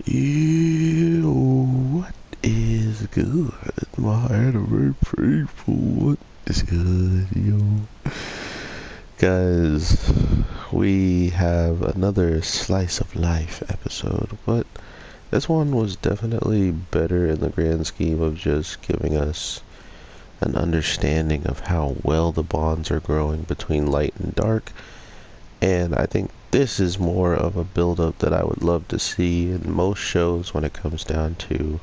Yeah, what is good? My anime people, what is good, yo? Guys, we have another slice of life episode, but this one was definitely better in the grand scheme of just giving us an understanding of how well the bonds are growing between light and dark. And I think this is more of a build-up that I would love to see in most shows when it comes down to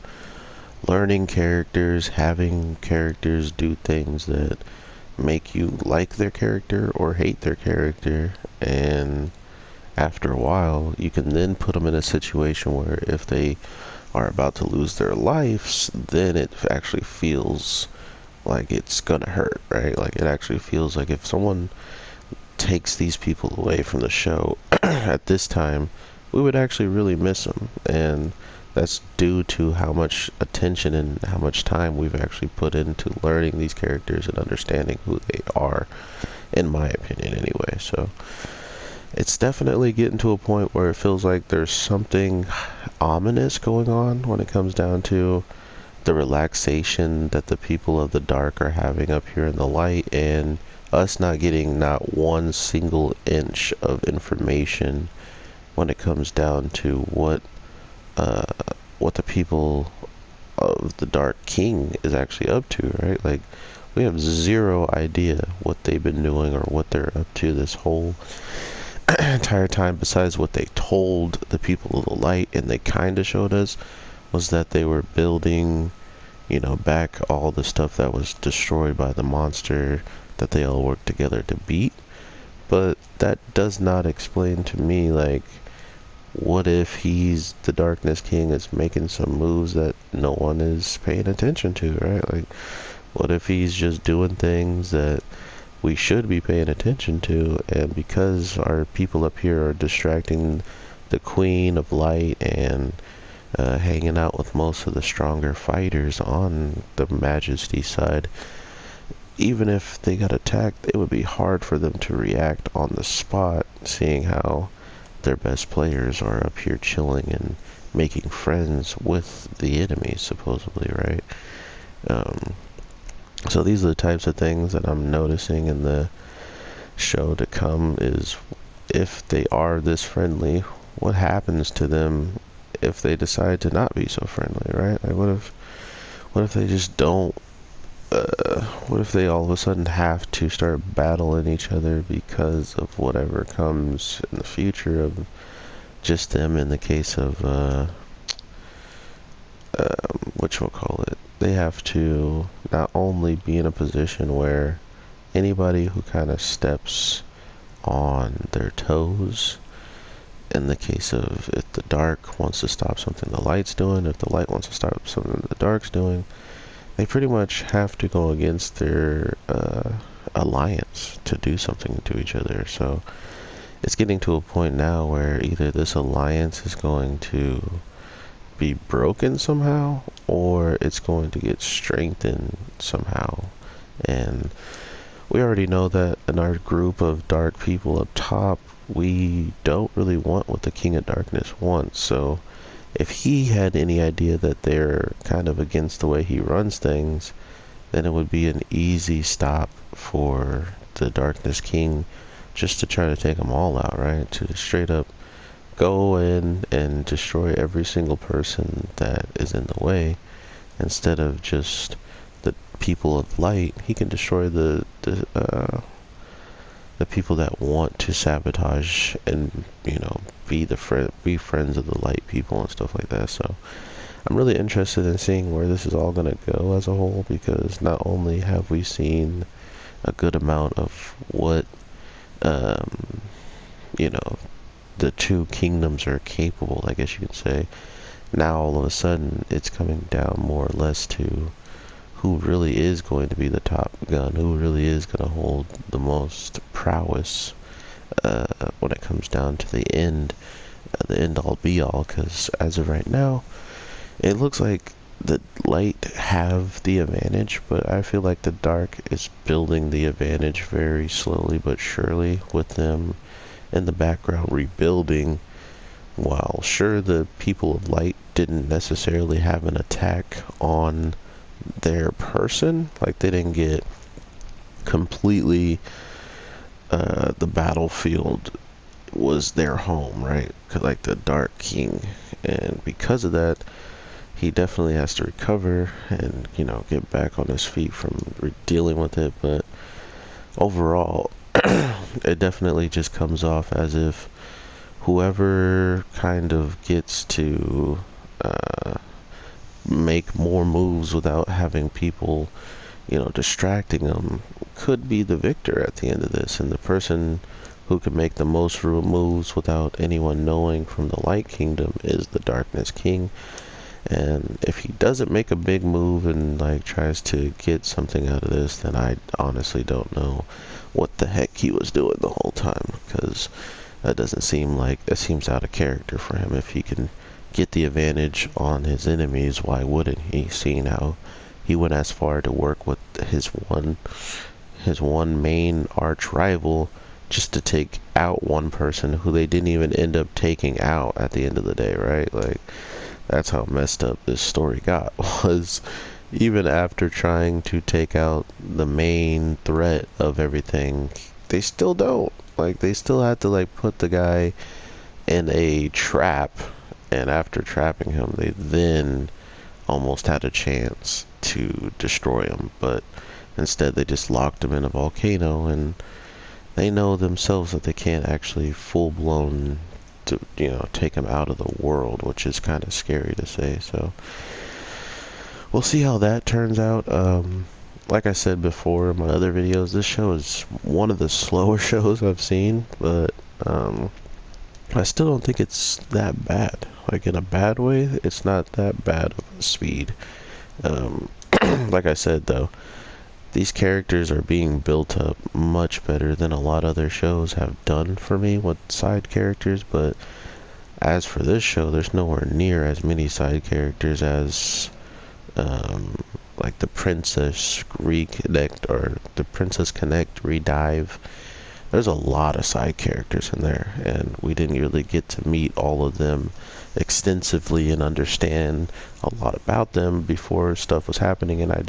learning characters, having characters do things that make you like their character or hate their character, and after a while you can then put them in a situation where if they are about to lose their lives, then it actually feels like it's gonna hurt, right? Like it actually feels like if someone takes these people away from the show at this time, we would actually really miss them. And that's due to how much attention and how much time we've actually put into learning these characters and understanding who they are, in my opinion anyway. So it's definitely getting to a point where it feels like there's something ominous going on when it comes down to the relaxation that the people of the dark are having up here in the light, and us not getting not one single inch of information when it comes down to uh, what the people of the Dark King is actually up to, right? Like, we have zero idea what they've been doing or what they're up to this whole entire time, besides what they told the people of the light, and they kind of showed us, was that they were building, back all the stuff that was destroyed by the monster that they all worked together to beat. But that does not explain to me, like, what if he's the Darkness King is making some moves that no one is paying attention to, right? Like, what if he's just doing things that we should be paying attention to, and because our people up here are distracting the Queen of Light and hanging out with most of the stronger fighters on the Majesty side, even if they got attacked, it would be hard for them to react on the spot, seeing how their best players are up here chilling and making friends with the enemy, supposedly, right? Um, so these are the types of things that I'm noticing in the show to come, is if they are this friendly, what happens to them if they decide to not be so friendly, right? Like, what if they just don't, what if they all of a sudden have to start battling each other because of whatever comes in the future of just them, in the case of, whatchamacallit, they have to not only be in a position where anybody who kind of steps on their toes, in the case of if the dark wants to stop something the light's doing, if the light wants to stop something the dark's doing, they pretty much have to go against their alliance to do something to each other. So it's getting to a point now where either this alliance is going to be broken somehow, or it's going to get strengthened somehow. And we already know that in our group of dark people up top, we don't really want what the King of Darkness wants. So if he had any idea that they're kind of against the way he runs things, then it would be an easy stop for the Darkness King just to try to take them all out, right? To straight up go in and destroy every single person that is in the way, instead of just the people of light. He can destroy the people that want to sabotage and be friends of the light people and stuff like that. So I'm really interested in seeing where this is all going to go as a whole, because not only have we seen a good amount of what um, the two kingdoms are capable, I guess you could say. Now all of a sudden it's coming down more or less to who really is going to be the top gun, who really is going to hold the most prowess when it comes down to the end all be all. Because as of right now, it looks like the light have the advantage, but I feel like the dark is building the advantage very slowly but surely, with them in the background rebuilding while sure the people of light didn't necessarily have an attack on their person, like they didn't get completely the battlefield was their home, right? 'Cause, like, the Dark King, and because of that, he definitely has to recover and, you know, get back on his feet from dealing with it. But overall, it definitely just comes off as if whoever kind of gets to make more moves without having people, you know, distracting them could be the victor at the end of this. And the person who can make the most moves without anyone knowing from the Light Kingdom is the Darkness King. And if he doesn't make a big move and like tries to get something out of this, then I honestly don't know what the heck he was doing the whole time, because that doesn't seem like, it seems out of character for him. If he can get the advantage on his enemies, why wouldn't he? Seeing how he went as far to work with his one main arch rival just to take out one person who they didn't even end up taking out at the end of the day, right? Like, that's how messed up this story got, was even after trying to take out the main threat of everything, they still don't. Like, they still had to, like, put the guy in a trap, and after trapping him, they then almost had a chance to destroy him. But instead, they just locked him in a volcano, and they know themselves that they can't actually full-blown to, you know, take him out of the world, which is kind of scary to say. So we'll see how that turns out. Like I said before in my other videos, this show is one of the slower shows I've seen, but I still don't think it's that bad. Like, in a bad way, it's not that bad of a speed. Like I said, though, these characters are being built up much better than a lot of other shows have done for me with side characters. But as for this show, there's nowhere near as many side characters as like the Princess Reconnect or the Princess Connect Redive. There's a lot of side characters in there, and we didn't really get to meet all of them extensively and understand a lot about them before stuff was happening. And I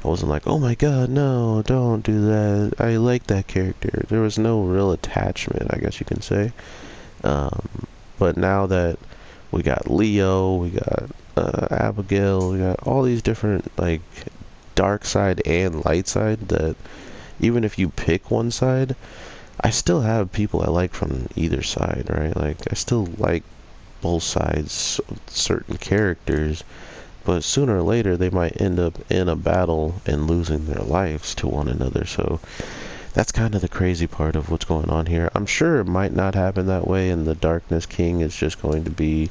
wasn't like, oh my god, no, don't do that, I like that character. There was no real attachment, I guess you can say. But now that we got Leo, we got Abigail, we got all these different, like, dark side and light side, that even if you pick one side, I still have people I like from either side, right? Like, I still like both sides of certain characters, but sooner or later they might end up in a battle and losing their lives to one another. So that's kind of the crazy part of what's going on here. I'm sure it might not happen that way, and the Darkness King is just going to be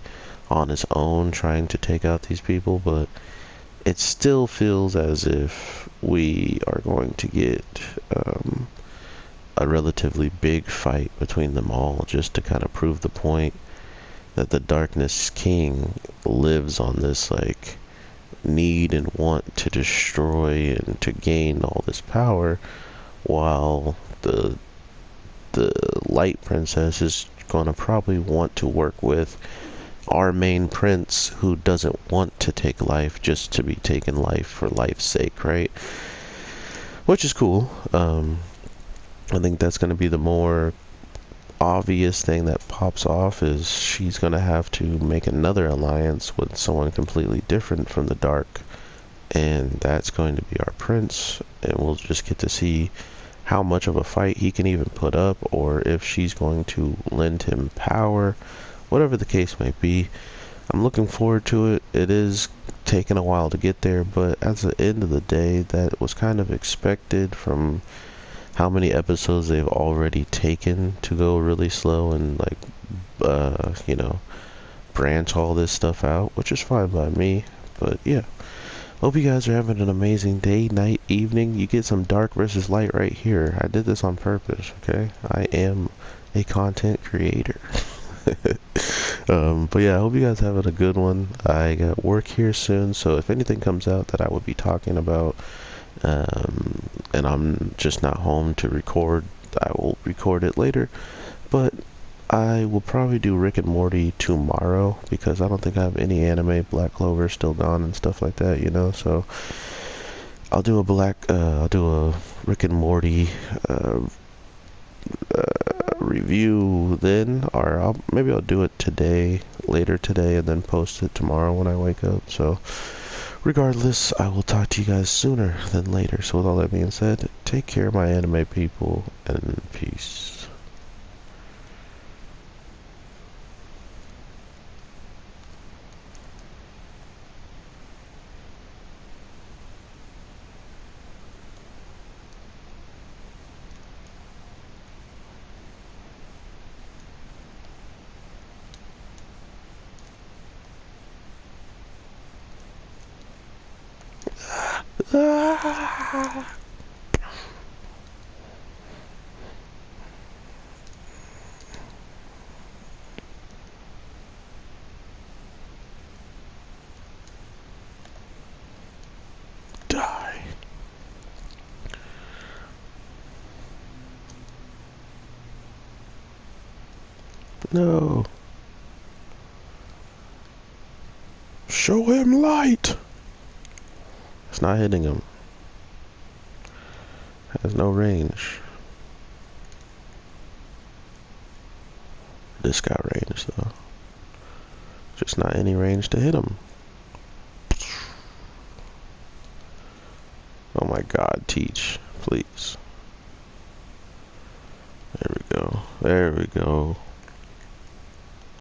on his own trying to take out these people, but it still feels as if we are going to get a relatively big fight between them all, just to kind of prove the point that the Darkness King lives on this, like, need and want to destroy and to gain all this power, while the Light Princess is gonna probably want to work with our main prince, who doesn't want to take life just to be taking life for life's sake, right? Which is cool. I think that's gonna be the more obvious thing that pops off, is she's gonna have to make another alliance with someone completely different from the dark, and that's going to be our prince. And we'll just get to see how much of a fight he can even put up, or if she's going to lend him power. Whatever the case may be, I'm looking forward to it. It is taking a while to get there, but at the end of the day, that was kind of expected from how many episodes they've already taken to go really slow and, like, you know, branch all this stuff out, which is fine by me. But yeah, hope you guys are having an amazing day, night, evening. You get some dark versus light right here. I did this on purpose, okay? I am a content creator. But yeah, I hope you guys having a good one. I got work here soon, so if anything comes out that I would be talking about, and I'm just not home to record, I will record it later. But I will probably do Rick and Morty tomorrow because I don't think I have any anime. Black Clover is still gone and stuff like that, you know. So I'll do a Rick and Morty review then, or maybe I'll do it later today, and then post it tomorrow when I wake up. So regardless, I will talk to you guys sooner than later. So with all that being said, take care, my anime people, and peace. Die. No. Show him light. It's not hitting him. Has no range. This got range though. Just not any range to hit him. Oh my god, teach, please. There we go. There we go.